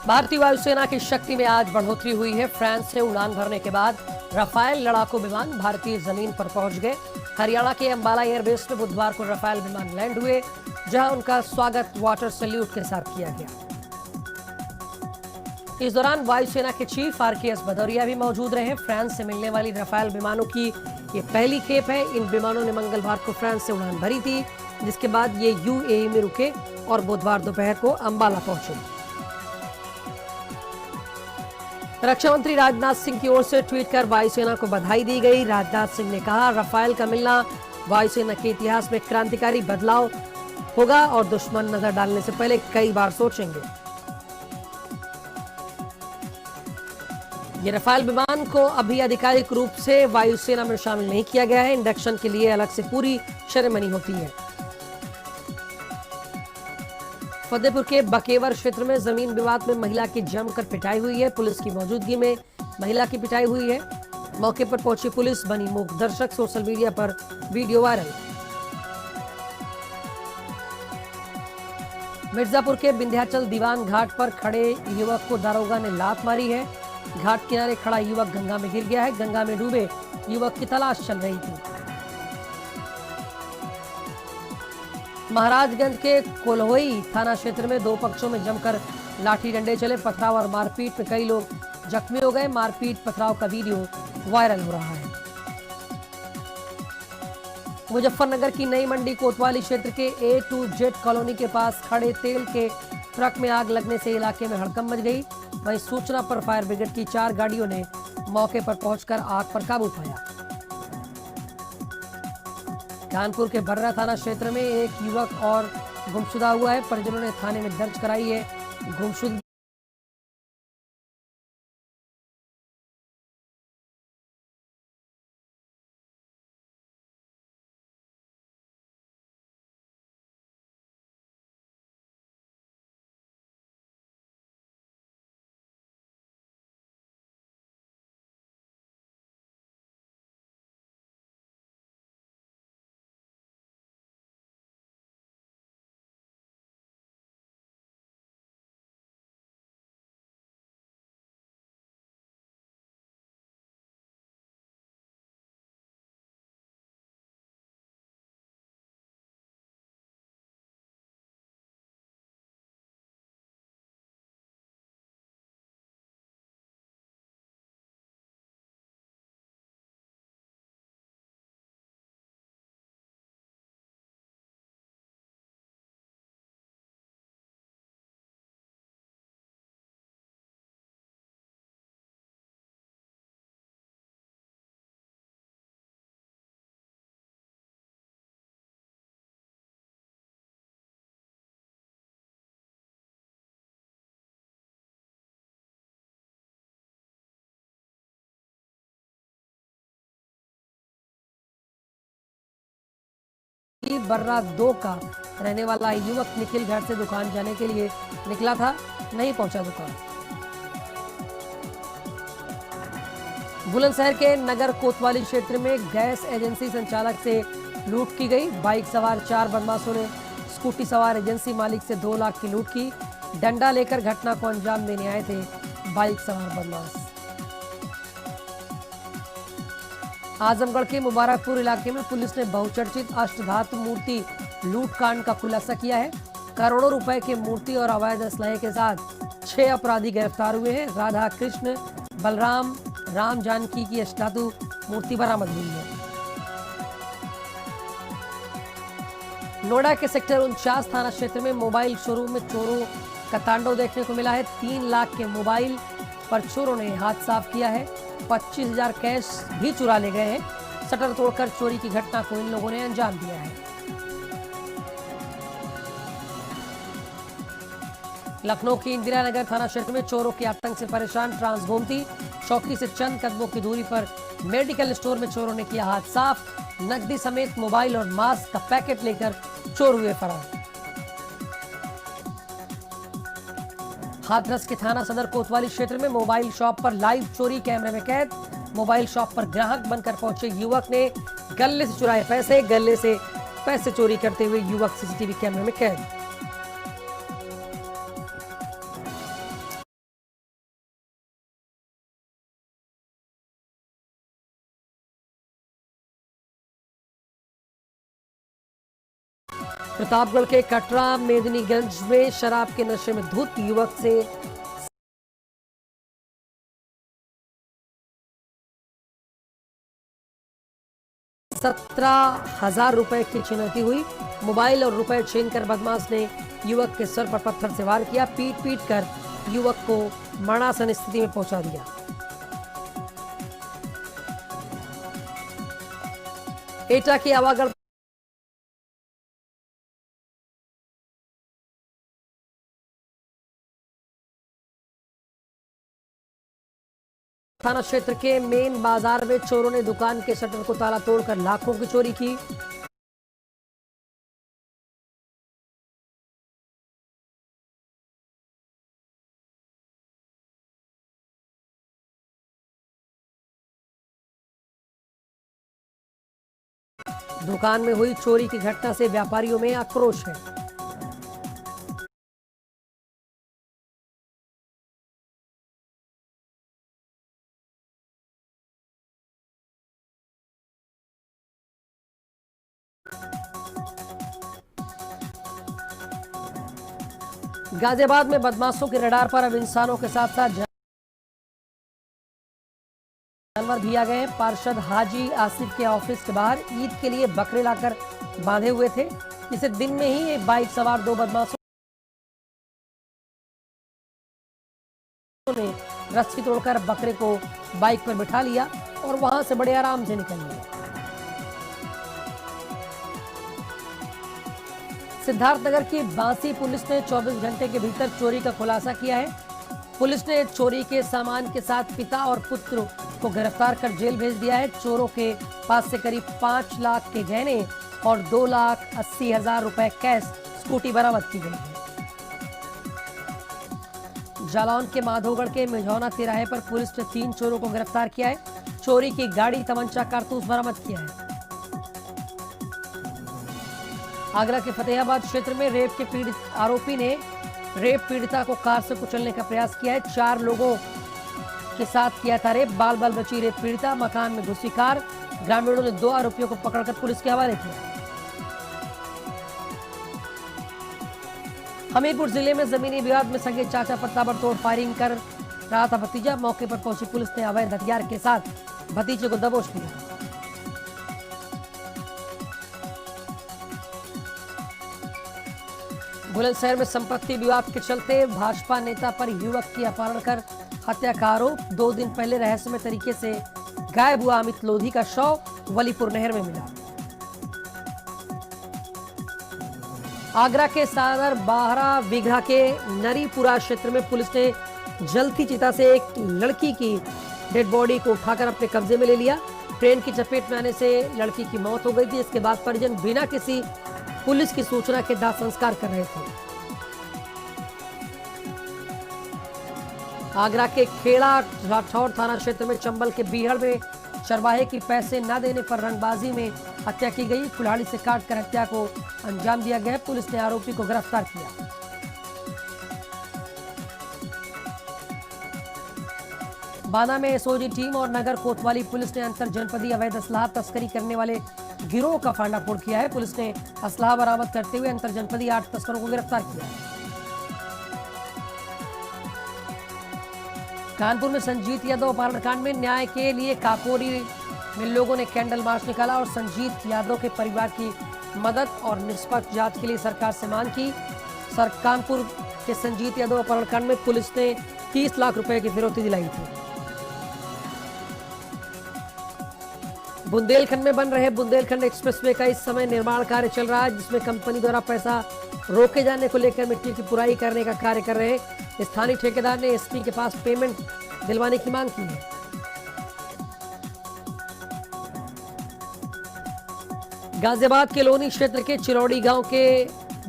भारतीय वायुसेना की शक्ति में आज बढ़ोतरी हुई है। फ्रांस से उड़ान भरने के बाद राफेल लड़ाकू विमान भारतीय जमीन पर पहुंच गए। हरियाणा के अंबाला एयरबेस में बुधवार को राफेल विमान लैंड हुए, जहां उनका स्वागत वाटर सैल्यूट के साथ किया गया। इस दौरान वायुसेना के चीफ RKS भदौरिया भी मौजूद रहे। फ्रांस से मिलने वाली राफेल विमानों की ये पहली खेप है। इन विमानों ने मंगलवार को फ्रांस से उड़ान भरी थी, जिसके बाद ये UAE में रुके और बुधवार दोपहर को अंबाला पहुंचे। रक्षा मंत्री राजनाथ सिंह की ओर से ट्वीट कर वायुसेना को बधाई दी गई। राजनाथ सिंह ने कहा, राफेल का मिलना वायुसेना के इतिहास में क्रांतिकारी बदलाव होगा और दुश्मन नजर डालने से पहले कई बार सोचेंगे। ये राफेल विमान को अभी आधिकारिक रूप से वायुसेना में शामिल नहीं किया गया है। इंडक्शन के लिए अलग से पूरी सेरेमनी होती है। फतेहपुर के बकेवर क्षेत्र में जमीन विवाद में महिला की जमकर पिटाई हुई है। पुलिस की मौजूदगी में महिला की पिटाई हुई है। मौके पर पहुंची पुलिस बनी मूक दर्शक। सोशल मीडिया पर वीडियो वायरल। मिर्जापुर के विंध्याचल दीवान घाट पर खड़े युवक को दारोगा ने लात मारी है। घाट किनारे खड़ा युवक गंगा में गिर गया है। गंगा में डूबे युवक की तलाश चल रही थी। महाराजगंज के कोल्होई थाना क्षेत्र में दो पक्षों में जमकर लाठी डंडे चले। पथराव और मारपीट में कई लोग जख्मी हो गए। मारपीट पथराव का वीडियो वायरल हो रहा है। मुजफ्फरनगर की नई मंडी कोतवाली क्षेत्र के A to Z कॉलोनी के पास खड़े तेल के ट्रक में आग लगने से इलाके में हड़कंप मच गई। वहीं सूचना पर फायर ब्रिगेड की 4 गाड़ियों ने मौके पर पहुंचकर आग पर काबू पाया। कानपुर के बर्रा थाना क्षेत्र में एक युवक और गुमशुदा हुआ है। परिजनों ने थाने में दर्ज कराई है गुमशुदगी। बर्रा 2 का रहने वाला युवक निखिल घर से दुकान जाने के लिए निकला था, नहीं पहुंचा दुकान। बुलंदशहर के नगर कोतवाली क्षेत्र में गैस एजेंसी संचालक से लूट की गई। बाइक सवार 4 बदमाशों ने स्कूटी सवार एजेंसी मालिक से 2 लाख की लूट की। डंडा लेकर घटना को अंजाम देने आए थे बाइक सवार बदमाश। आजमगढ़ के मुबारकपुर इलाके में पुलिस ने बहुचर्चित अष्टधातु मूर्ति लूटकांड का खुलासा किया है। करोड़ों रुपए के मूर्ति और अवैध असलहे के साथ 6 अपराधी गिरफ्तार हुए हैं। राधा कृष्ण बलराम राम जानकी की अष्टधातु मूर्ति बरामद हुई है। नोएडा के सेक्टर 49 थाना क्षेत्र में मोबाइल शोरूम में चोरों का तांडव देखने को मिला है। 3 लाख के मोबाइल पर चोरों ने हाथ साफ किया है। 25,000 कैश भी चुरा ले गए हैं। शटर तोड़कर चोरी की घटना को इन लोगों ने अंजाम दिया है। लखनऊ की इंदिरा नगर थाना क्षेत्र में चोरों के आतंक से परेशान ट्रांसगोमती चौकी से चंद कदमों की दूरी पर मेडिकल स्टोर में चोरों ने किया हाथ साफ। नकदी समेत मोबाइल और मास्क का पैकेट लेकर चोर हुए फरार। हाथरस के थाना सदर कोतवाली क्षेत्र में मोबाइल शॉप पर लाइव चोरी कैमरे में कैद। मोबाइल शॉप पर ग्राहक बनकर पहुंचे युवक ने गले से चुराए पैसे। गले से पैसे चोरी करते हुए युवक CCTV कैमरे में कैद। प्रतापगढ़ के कटरा मेदिनीगंज में शराब के नशे में धुत युवक से 17,000 रुपए की छिनौती हुई। मोबाइल और रुपए छीनकर बदमाश ने युवक के सर पर पत्थर से वार किया। पीट पीट कर युवक को मरणासन स्थिति में पहुंचा दिया। एटा की आवागढ़ थाना क्षेत्र के मेन बाजार में चोरों ने दुकान के शटर को ताला तोड़कर लाखों की चोरी की। दुकान में हुई चोरी की घटना से व्यापारियों में आक्रोश है। गाजियाबाद में बदमाशों के रडार पर अब इंसानों के साथ साथ जानवर भी आ गए हैं। पार्षद हाजी आसिफ के ऑफिस के बाहर ईद के लिए बकरे लाकर बांधे हुए थे। इसे दिन में ही एक बाइक सवार दो बदमाशों ने रस्सी तोड़कर बकरे को बाइक पर बिठा लिया और वहां से बड़े आराम से निकल लिया। सिद्धार्थनगर की बांसी पुलिस ने 24 घंटे के भीतर चोरी का खुलासा किया है। पुलिस ने चोरी के सामान के साथ पिता और पुत्र को गिरफ्तार कर जेल भेज दिया है। चोरों के पास से करीब 5 लाख के गहने और 2,80,000 रुपए कैश स्कूटी बरामद की गई है। जालौन के माधोगढ़ के मिझौना तिराहे पर पुलिस ने 3 चोरों को गिरफ्तार किया है। चोरी की गाड़ी, तमंचा, कारतूस बरामद किया है। आगरा के फतेहाबाद क्षेत्र में रेप के पीड़ित आरोपी ने रेप पीड़िता को कार से कुचलने का प्रयास किया है। 4 लोगों के साथ किया था रेप। बाल बाल बची रेप पीड़िता, मकान में घुसी कार। ग्रामीणों ने 2 आरोपियों को पकड़कर पुलिस के हवाले किया। हमीरपुर जिले में जमीनी विवाद में सगे चाचा पर ताबड़तोड़ फायरिंग कर रहा था भतीजा। मौके पर पहुंची पुलिस ने अवैध हथियार के साथ भतीजे को दबोच लिया। बुलंदशहर में संपत्ति विवाद के चलते भाजपा नेता पर युवक की अपहरण कर हत्या का आरोप। 2 दिन पहले रहस्यमय तरीके से गायब हुआ अमित लोधी का शव वलीपुर नहर में मिला। आगरा के सागर बाहरा बिघा के नरीपुरा क्षेत्र में पुलिस ने जलती चिता से एक लड़की की डेड बॉडी को उठाकर अपने कब्जे में ले लिया। ट्रेन की चपेट में आने से लड़की की मौत हो गई थी। इसके बाद परिजन बिना किसी पुलिस की सूचना के दाह संस्कार कर रहे थे। आगरा के खेड़ा राठौर थाना क्षेत्र में चंबल के बीहड़ में चरवाहे की पैसे न देने पर रंगबाजी में हत्या की गई। कुल्हाड़ी से काटकर हत्या को अंजाम दिया गया। पुलिस ने आरोपी को गिरफ्तार किया। बांदा में एसओजी टीम और नगर कोतवाली पुलिस ने अंतर जनपदीय अवैध असलाह तस्करी करने वाले गिरोह का फांडाफोड़ किया है। पुलिस ने असलाह बरामद करते हुए अंतर जनपदीय 8 तस्करों को गिरफ्तार किया। कानपुर में संजीत यादव अपहरण कांड में न्याय के लिए काकोरी में लोगों ने कैंडल मार्च निकाला और संजीत यादव के परिवार की मदद और निष्पक्ष जांच के लिए सरकार से मांग की। कानपुर के संजीत यादव अपहरण कांड में पुलिस ने 30 लाख रुपए की फिरौती दिलाई थी। बुंदेलखंड में बन रहे बुंदेलखंड एक्सप्रेसवे का इस समय निर्माण कार्य चल रहा है, जिसमें कंपनी द्वारा पैसा रोके जाने को लेकर मिट्टी की पुराई करने का कार्य कर रहे हैं। स्थानीय ठेकेदार ने एसपी के पास पेमेंट दिलवाने की मांग की है। गाजियाबाद के लोनी क्षेत्र के चिरौड़ी गांव के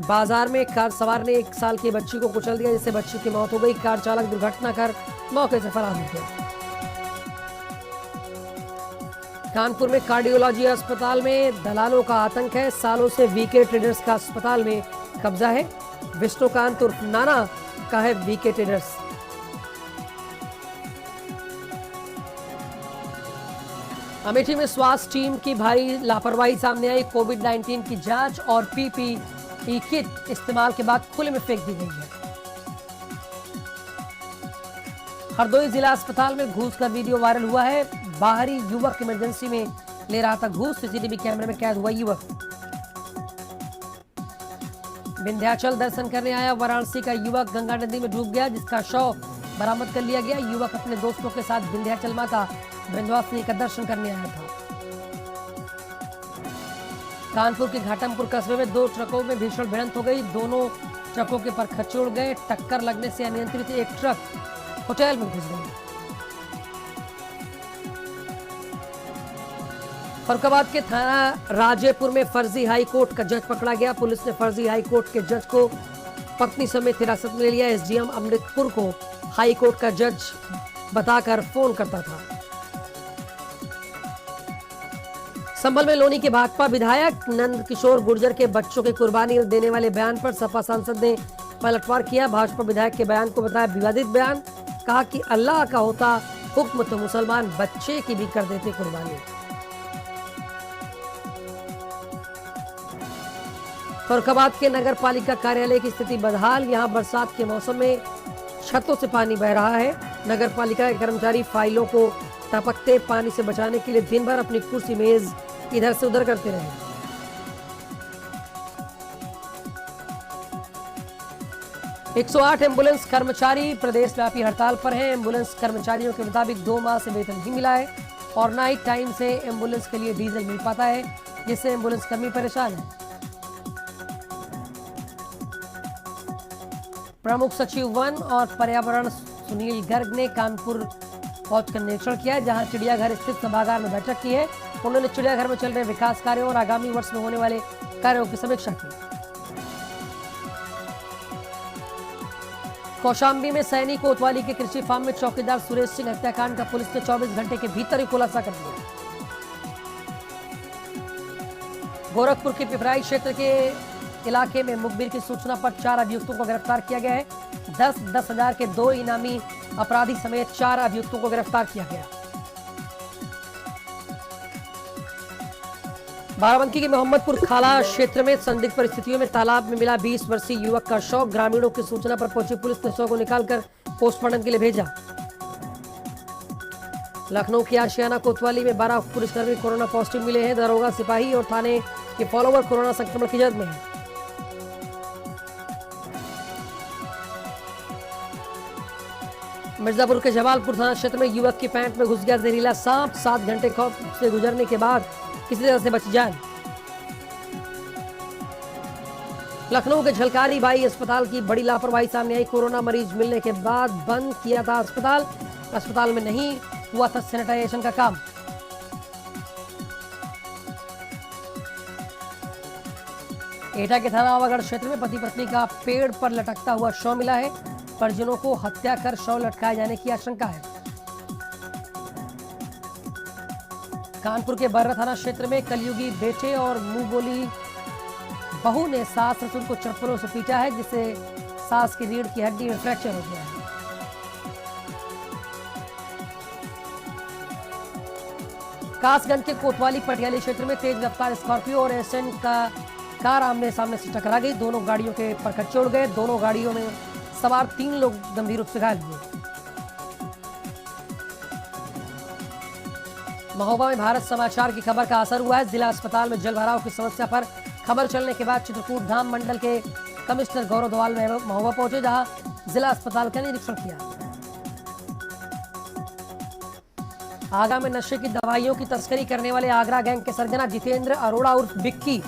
बाजार में कार सवार ने 1 साल की बच्ची को कुचल दिया, जिससे बच्ची की मौत हो गई। कार चालक दुर्घटना कर मौके से फरार हो गया। कानपुर में कार्डियोलॉजी अस्पताल में दलालों का आतंक है। सालों से वीके ट्रेडर्स का अस्पताल में कब्जा है। विष्णुकांत उर्फ नाना का है वीके ट्रेडर्स। अमेठी में स्वास्थ्य टीम की भारी लापरवाही सामने आई। कोविड-19 की जांच और ई किट इस्तेमाल के बाद खुले में फेंक दी गई है। हरदोई जिला अस्पताल में घूस का वीडियो वायरल हुआ है। बाहरी युवक इमरजेंसी में ले रहा था घूस। सीसीटीवी कैमरे में कैद हुआ युवक। विंध्याचल दर्शन करने आया वाराणसी का युवक गंगा नदी में डूब गया, जिसका शव बरामद कर लिया गया। युवक अपने दोस्तों के साथ विंध्याचल माता विंध्यवासिनी का दर्शन करने आया था। कानपुर के घाटमपुर कस्बे में दो ट्रकों में भीषण भिड़ंत हो गई। दोनों ट्रकों के परखच्चे उड़ गए। टक्कर लगने से अनियंत्रित एक ट्रक होटल में घुस गई। फरुखाबाद के थाना राजेपुर में फर्जी हाई कोर्ट का जज पकड़ा गया। पुलिस ने फर्जी हाई कोर्ट के जज को पत्नी समेत हिरासत में ले लिया। एसडीएम अमृतपुर को हाई कोर्ट का जज बताकर फोन करता था। संभल में लोनी के भाजपा विधायक नंद किशोर गुर्जर के बच्चों की कुर्बानी देने वाले बयान पर सपा सांसद ने पलटवार किया। भाजपा विधायक के बयान को बताया विवादित बयान। कहा कि अल्लाह का होता हुक्म तो मुसलमान बच्चे की भी कर देते कुर्बानी। फरुखाबाद के नगर पालिका कार्यालय की स्थिति बदहाल। यहां बरसात के मौसम में छतों से पानी बह रहा है। नगर पालिका के कर्मचारी फाइलों को टपकते पानी से बचाने के लिए दिन भर अपनी कुर्सी मेज इधर से उधर करते रहे। एक 108 एम्बुलेंस कर्मचारी प्रदेश व्यापी हड़ताल पर हैं। एम्बुलेंस कर्मचारियों के मुताबिक 2 माह से वेतन नहीं मिला है और नाइट टाइम से एम्बुलेंस के लिए डीजल मिल पाता है, जिससे एम्बुलेंस कर्मी परेशान है। प्रमुख सचिव वन और पर्यावरण सुनील गर्ग ने कानपुर पहुंचकर निरीक्षण किया, जहां चिड़ियाघर स्थित सभागार में बैठक की है। उन्होंने चिड़ियाघर में चल रहे विकास कार्यों और आगामी वर्ष में होने वाले कार्यों की समीक्षा की। कौशाम्बी में सैनी कोतवाली के कृषि फार्म में चौकीदार सुरेश सिंह हत्याकांड का पुलिस ने 24 घंटे के भीतर ही खुलासा कर दिया। गोरखपुर के पिपराई क्षेत्र के इलाके में मुखबिर की सूचना पर 4 अभियुक्तों को गिरफ्तार किया गया है। 10-10 हजार के 2 इनामी अपराधी समेत 4 अभियुक्तों को गिरफ्तार किया गया। बाराबंकी के मोहम्मदपुर खाला क्षेत्र में संदिग्ध परिस्थितियों में तालाब में मिला 20 वर्षीय युवक का शव। ग्रामीणों की सूचना पर पहुंची पुलिस ने शव को निकालकर पोस्टमार्टम के लिए भेजा। लखनऊ की आशियाना कोतवाली में 12 पुलिसकर्मी कोरोना पॉजिटिव मिले हैं। दरोगा, सिपाही और थाने के फॉलोवर कोरोना संक्रमण की जद में है। मिर्जापुर के जमालपुर थाना क्षेत्र में युवक की पैंट में घुस गया जहरीला सांप। 7 घंटे खौफ से गुजरने के बाद किसी तरह से बची जान। लखनऊ के झलकारी बाई अस्पताल की बड़ी लापरवाही सामने आई। कोरोना मरीज मिलने के बाद बंद किया था अस्पताल। अस्पताल में नहीं हुआ था सैनिटाइजेशन का काम। एटा के थाना आवागढ़ क्षेत्र में पति पत्नी का पेड़ पर लटकता हुआ शव मिला है। परिजनों को हत्या कर शव लटकाए जाने की आशंका है। कानपुर के बर्रा थाना क्षेत्र में कलयुगी बेटे और मुंह बोली बहू ने सास ससुर को चप्पलों से पीटा है, जिससे सास की रीढ़ की हड्डी में फ्रैक्चर हो गया है। कासगंज के कोतवाली पटियाली क्षेत्र में तेज रफ्तार स्कॉर्पियो और एसेंट का कार आमने सामने से टकरा गई। दोनों गाड़ियों के परखच्चे उड़ गए। दोनों गाड़ियों में सवार 3 लोग गंभीर रूप से घायल हुए। महोबा में भारत समाचार की खबर का असर हुआ है। जिला अस्पताल में जलभराव की समस्या पर खबर चलने के बाद चित्रकूट धाम मंडल के कमिश्नर गौरव दोवाल महोबा पहुंचे, जहां जिला अस्पताल का निरीक्षण किया। आगरा में नशे की दवाइयों की तस्करी करने वाले आगरा गैंग के सरगना जितेंद्र अरोड़ा उर्फ बिक्की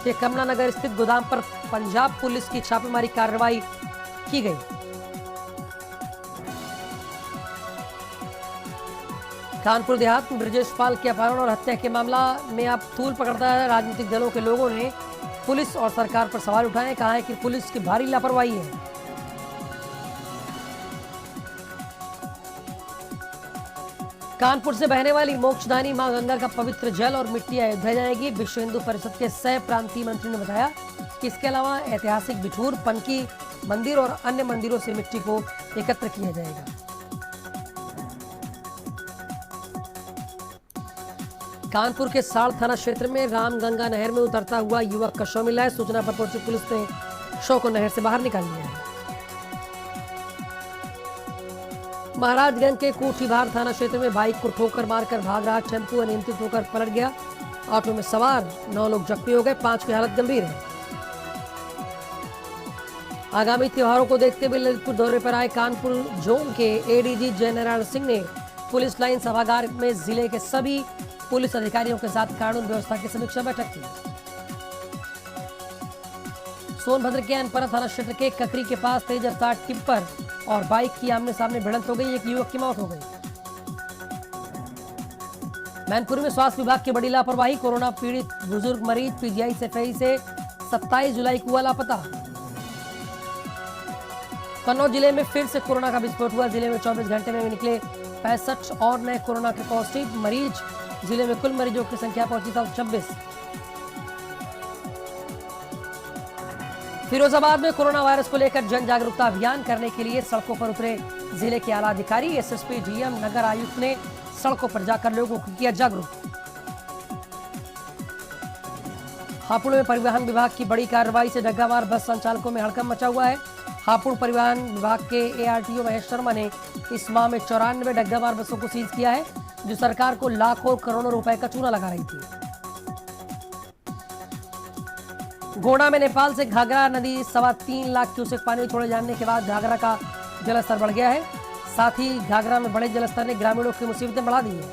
के कमला नगर स्थित गोदाम पर पंजाब पुलिस की छापेमारी कार्रवाई की गई। कानपुर देहात में ब्रजेश पाल के अपहरण और हत्या के मामला में अब तूल पकड़ता है। राजनीतिक दलों के लोगों ने पुलिस और सरकार पर सवाल उठाए। कहा है कि पुलिस की भारी लापरवाही है। कानपुर से बहने वाली मोक्षदानी मां गंगा का पवित्र जल और मिट्टी अयोध्या जाएगी। विश्व हिंदू परिषद के सह प्रांतीय मंत्री ने बताया कि इसके अलावा ऐतिहासिक बिठूर, पनकी मंदिर और अन्य मंदिरों से मिट्टी को एकत्र किया जाएगा। कानपुर के साड़ थाना क्षेत्र में रामगंगा नहर में उतरता हुआ युवक का शव मिला है। सूचना पर पहुंची पुलिस ने शव को नहर से बाहर निकाल लिया है। महाराजगंज के कोठीबार थाना क्षेत्र में बाइक को ठोकर मारकर भाग रहा टेम्पो अनियंत्रित होकर पलट गया। ऑटो में सवार 9 लोग जख्मी हो गए, 5 की हालत गंभीर है। आगामी त्योहारों को देखते हुए ललितपुर दौरे पर आए कानपुर जोन के एडीजी जयनारायण सिंह ने पुलिस लाइन सभागार में जिले के सभी पुलिस अधिकारियों के साथ कानून व्यवस्था की समीक्षा बैठक की। सोनभद्र के अनपरा थाना क्षेत्र के ककरी के पास तेज रफ्तार टिप्पर और बाइक की आमने सामने भिड़ंत हो गई, एक युवक की मौत हो गई। मैनपुरी में स्वास्थ्य विभाग की बड़ी लापरवाही, कोरोना पीड़ित बुजुर्ग मरीज पीजीआई से 27 जुलाई को हुआ लापता। कन्नौज जिले में फिर से कोरोना का विस्फोट हुआ। जिले में 24 घंटे में निकले 65 और नए कोरोना के पॉजिटिव मरीज। जिले में कुल मरीजों की संख्या पहुंची 26। फिरोजाबाद में कोरोना वायरस को लेकर जन जागरूकता अभियान करने के लिए सड़कों पर उतरे जिले के आला अधिकारी, एसएसपी, डीएम, नगर आयुक्त ने सड़कों पर जाकर लोगों को किया जागरूक। हापुड़ में परिवहन विभाग की बड़ी कार्रवाई से डग्गामार बस संचालकों में हड़कंप मचा हुआ है। हापुड़ परिवहन विभाग के एआरटीओ महेश शर्मा ने इस माह में 94 डग्गामार बसों को सीज किया है, जो सरकार को लाखों करोड़ों रुपए का चूना लगा रही थी। गोंडा में नेपाल से घाघरा नदी 3.25 लाख क्यूसेक पानी छोड़े जाने के बाद घाघरा का जलस्तर बढ़ गया है। साथ ही घाघरा में बढ़े जलस्तर ने ग्रामीणों की मुसीबतें बढ़ा दी है।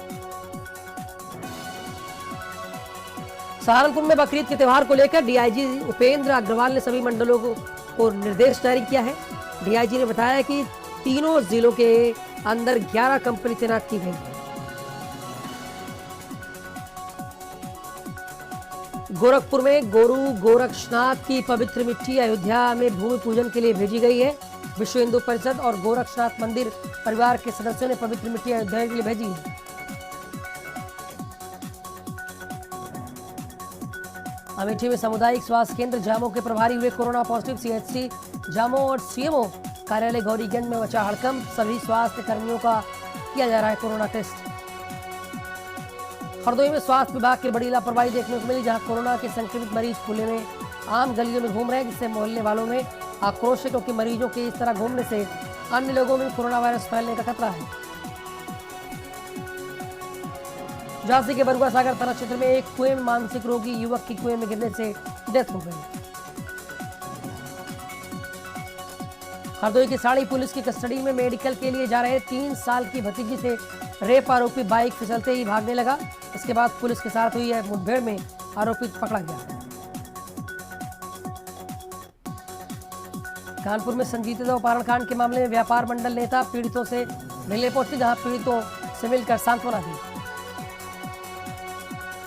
सहारनपुर में बकरीद के त्योहार को लेकर डीआईजी उपेंद्र अग्रवाल ने सभी मंडलों को निर्देश जारी किया है। डीआईजी ने बताया कि तीनों जिलों के अंदर 11 कंपनी तैनात की गई है। गोरखपुर में गुरु गोरक्षनाथ की पवित्र मिट्टी अयोध्या में भूमि पूजन के लिए भेजी गई है। विश्व हिंदू परिषद और गोरक्षनाथ मंदिर परिवार के सदस्यों ने पवित्र मिट्टी अयोध्या के लिए भेजी है। अमेठी में सामुदायिक स्वास्थ्य केंद्र जामो के प्रभारी हुए कोरोना पॉजिटिव। सीएचसी जामो और सीएमओ कार्यालय गौरीगंज में मचा हड़कंप। सभी स्वास्थ्य कर्मियों का किया जा रहा है कोरोना टेस्ट। हरदोई में स्वास्थ्य विभाग की बड़ी लापरवाही देखने को मिली, जहां कोरोना के संक्रमित मरीज खुले में आम गलियों में घूम रहे हैं, जिससे मोहल्ले वालों में आक्रोश है, क्योंकि मरीजों के इस तरह घूमने से अन्य लोगों में कोरोना वायरस फैलने का खतरा है। झांसी के बरुआ सागर थाना क्षेत्र में एक कुएं में मानसिक रोगी युवक की कुएं में गिरने से डेथ हो गई। हरदोई की साड़ी पुलिस की कस्टडी में मेडिकल के लिए जा रहे 3 साल की भतीजी से रेप आरोपी बाइक फिसलते ही भागने लगा। इसके बाद पुलिस के साथ हुई मुठभेड़ में आरोपी पकड़ा गया। कानपुर में संजीवनी अपहरण कांड के मामले में व्यापार मंडल नेता पीड़ितों से मिलने पहुंचे, जहां पीड़ितों से मिलकर सांत्वना दी।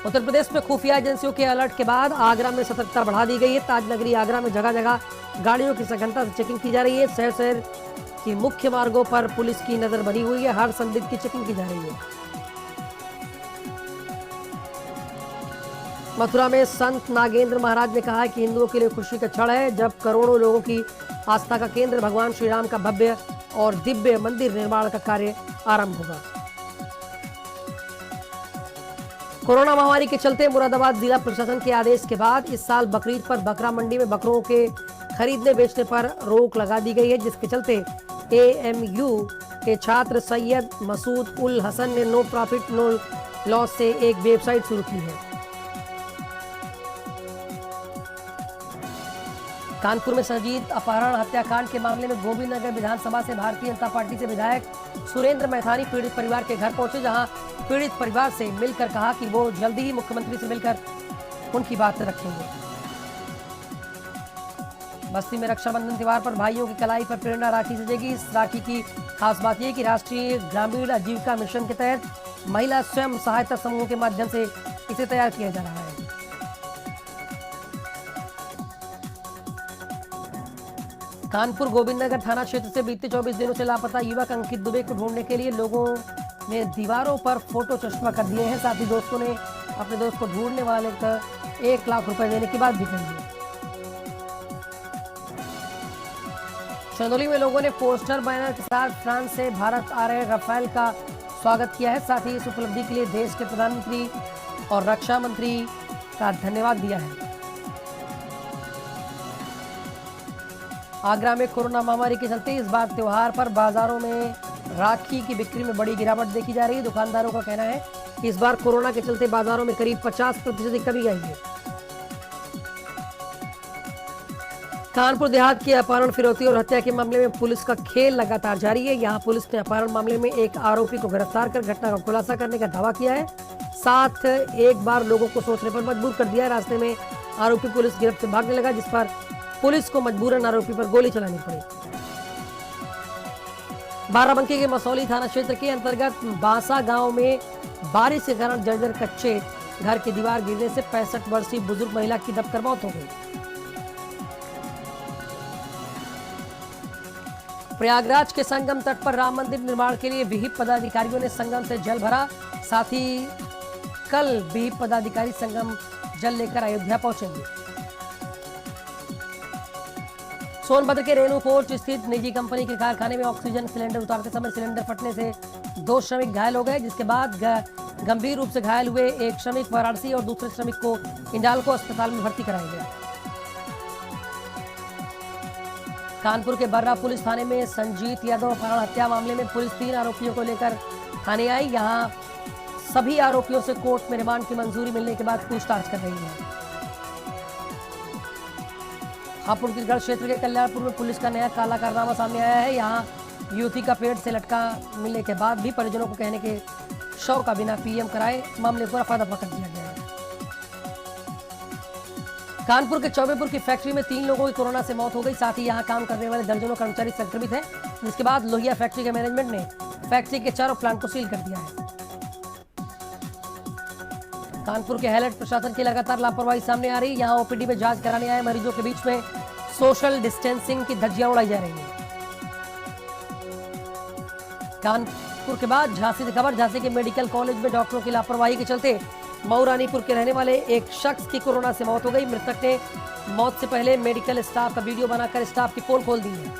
उत्तर प्रदेश में खुफिया एजेंसियों के अलर्ट के बाद आगरा में सतर्कता बढ़ा दी गई है। ताजनगरी आगरा में जगह जगह गाड़ियों की सघनता से चेकिंग की जा रही है। शहर की मुख्य मार्गों पर पुलिस की नजर बनी हुई है। हर संदिग्ध की चेकिंग की जा रही है। मथुरा में संत नागेंद्र महाराज ने कहा है कि हिंदुओं के लिए खुशी का क्षण है, जब करोड़ों लोगों की आस्था का केंद्र भगवान श्री राम का भव्य और दिव्य मंदिर निर्माण का कार्य आरंभ होगा। कोरोना महामारी के चलते मुरादाबाद जिला प्रशासन के आदेश के बाद इस साल बकरीद पर बकरा मंडी में बकरों के खरीदने बेचने पर रोक लगा दी गई है, जिसके चलते एएमयू के छात्र सैयद मसूद उल हसन ने नो प्रॉफिट नो लॉस से एक वेबसाइट शुरू की है। कानपुर में संजीत अपहरण हत्याकांड के मामले में गोविंदनगर विधानसभा से भारतीय जनता पार्टी से विधायक सुरेंद्र मैथानी पीड़ित परिवार के घर पहुंचे, जहां पीड़ित परिवार से मिलकर कहा कि वो जल्दी ही मुख्यमंत्री से मिलकर उनकी बात रखेंगे। बस्ती में रक्षाबंधन त्योहार पर भाइयों की कलाई पर प्रेरणा राखी सजेगी। इस राखी की खास बात यह कि राष्ट्रीय ग्रामीण आजीविका मिशन के तहत महिला स्वयं सहायता समूह के माध्यम से इसे तैयार किया जा रहा है। कानपुर गोविंदनगर थाना क्षेत्र से बीते 24 दिनों से लापता युवक अंकित दुबे को ढूंढने के लिए लोगों ने दीवारों पर फोटो चश्मा कर दिए हैं। साथ ही दोस्तों ने अपने दोस्त को ढूंढने वाले को 1 लाख रुपए देने की बात भी कही है। चंदौली में लोगों ने पोस्टर बैनर के साथ फ्रांस से भारत आ रहे राफेल का स्वागत किया है। साथ ही इस उपलब्धि के लिए देश के प्रधानमंत्री और रक्षा मंत्री का धन्यवाद दिया है। आगरा में कोरोना महामारी के चलते इस बार त्योहार पर बाजारों में राखी की बिक्री में बड़ी गिरावट देखी जा रही है। दुकानदारों का कहना है कि इस बार कोरोना के चलते बाजारों में करीब 50% की कमी आई है। कानपुर देहात के अपहरण, फिरौती और हत्या के मामले में पुलिस का खेल लगातार जारी है। यहां पुलिस ने अपहरण मामले में एक आरोपी को गिरफ्तार कर घटना का खुलासा करने का दावा किया है। साथ एक बार लोगों को सोचने पर मजबूर कर दिया। रास्ते में आरोपी पुलिस गिरफ्त से भागने लगा, जिस पर पुलिस को मजबूरन आरोपी पर गोली चलानी पड़ी। बाराबंकी के मसौली थाना क्षेत्र के अंतर्गत बांसा गांव में बारिश के कारण जर्जर कच्चे घर की दीवार गिरने से 65 वर्षीय बुजुर्ग महिला की दबकर मौत हो गई। प्रयागराज के संगम तट पर राम मंदिर निर्माण के लिए विहिप पदाधिकारियों ने संगम से जल भरा। साथ ही कल विहिप पदाधिकारी संगम जल लेकर अयोध्या पहुंचेंगे। सोनभद्र के रेणु कोर्ट स्थित निजी कंपनी के कारखाने में ऑक्सीजन सिलेंडर उतारते समय सिलेंडर फटने से 2 श्रमिक घायल हो गए, जिसके बाद गंभीर रूप से घायल हुए एक श्रमिक वाराणसी और दूसरे श्रमिक को इंडाल्को अस्पताल में भर्ती कराया गया। कानपुर के बर्रा पुलिस थाने में संजीत यादव अपहरण हत्या मामले में पुलिस 3 आरोपियों को लेकर थाने आई। यहां सभी आरोपियों से कोर्ट में रिमांड की मंजूरी मिलने के बाद पूछताछ कर रही है। हापुड़ क्षेत्र के कल्याणपुर में पुलिस का नया काला कारनामा सामने आया है। यहां युवती का पेड़ से लटका मिलने के बाद भी परिजनों को कहने के शव का बिना पीएम कराए मामले को रफा दफा कर दिया गया है। कानपुर के चौबेपुर की फैक्ट्री में 3 लोगों की कोरोना से मौत हो गई। साथ ही यहां काम करने वाले दर्जनों कर्मचारी संक्रमित हैं, जिसके बाद लोहिया फैक्ट्री के मैनेजमेंट ने फैक्ट्री के चारों प्लांट को सील कर दिया है। कानपुर के हेल्थ प्रशासन की लगातार लापरवाही सामने आ रही है। यहां ओपीडी में जांच कराने आए मरीजों के बीच में सोशल डिस्टेंसिंग की धज्जियां उड़ाई जा रही है। कानपुर के बाद झांसी की खबर। झांसी के मेडिकल कॉलेज में डॉक्टरों की लापरवाही के चलते मऊरानीपुर के रहने वाले एक शख्स की कोरोना से मौत हो गई। मृतक ने मौत से पहले मेडिकल स्टाफ का वीडियो बनाकर स्टाफ की पोल खोल दी है।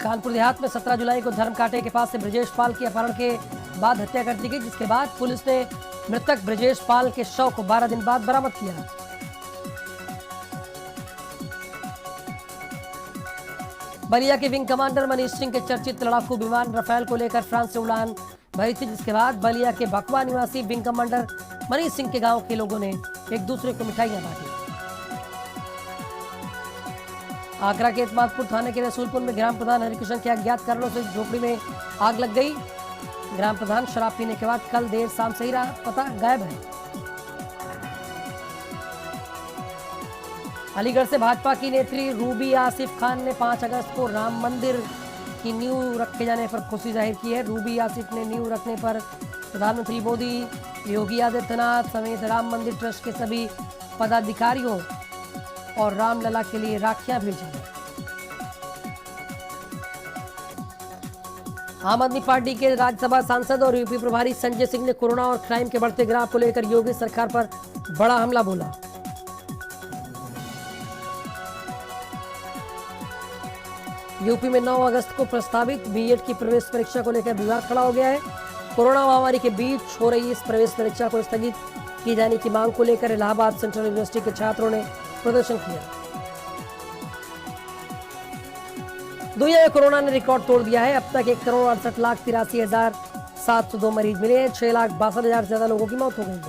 कानपुर देहात में 17 जुलाई को धर्मकांटे के पास से ब्रजेश पाल की अपहरण के बाद हत्या कर दी गई, जिसके बाद पुलिस ने मृतक ब्रजेश पाल के शव को 12 दिन बाद बरामद किया। बलिया के विंग कमांडर मनीष सिंह के चर्चित लड़ाकू विमान राफेल को लेकर फ्रांस से उड़ान भरी थी, जिसके बाद बलिया के बकवा निवासी विंग कमांडर मनीष सिंह के गांव के लोगों ने एक दूसरे को मिठाइयां बांटी। आगरा के इतमादपुर थाने के रसूलपुर में ग्राम प्रधान हरिकृष्ण के अज्ञात कारणों से झोपड़ी में आग लग गई। ग्राम प्रधान शराब पीने के बाद कल देर शाम से ही पता गायब है। अलीगढ़ से भाजपा की नेत्री रूबी आसिफ खान ने 5 अगस्त को राम मंदिर की नींव रखे जाने पर खुशी जाहिर की है। रूबी आसिफ ने नींव रखने पर प्रधानमंत्री मोदी, योगी आदित्यनाथ समेत राम मंदिर ट्रस्ट के सभी पदाधिकारियों और रामलला के लिए राखियां भेजी। आम आदमी पार्टी के राज्यसभा सांसद और यूपी प्रभारी संजय सिंह ने कोरोना और क्राइम के बढ़ते ग्राफ को लेकर योगी सरकार पर बड़ा हमला बोला। यूपी में 9 अगस्त को प्रस्तावित बीएड की प्रवेश परीक्षा को लेकर विवाद खड़ा हो गया है। कोरोना महामारी के बीच हो रही इस प्रवेश परीक्षा को स्थगित किए जाने की मांग को लेकर इलाहाबाद सेंट्रल यूनिवर्सिटी के छात्रों ने प्रदर्शन किया। दुनिया में कोरोना ने रिकॉर्ड तोड़ दिया है। अब तक 1,68,83,702 मरीज मिले हैं। 6,62,000 से ज्यादा लोगों की मौत हो गई है।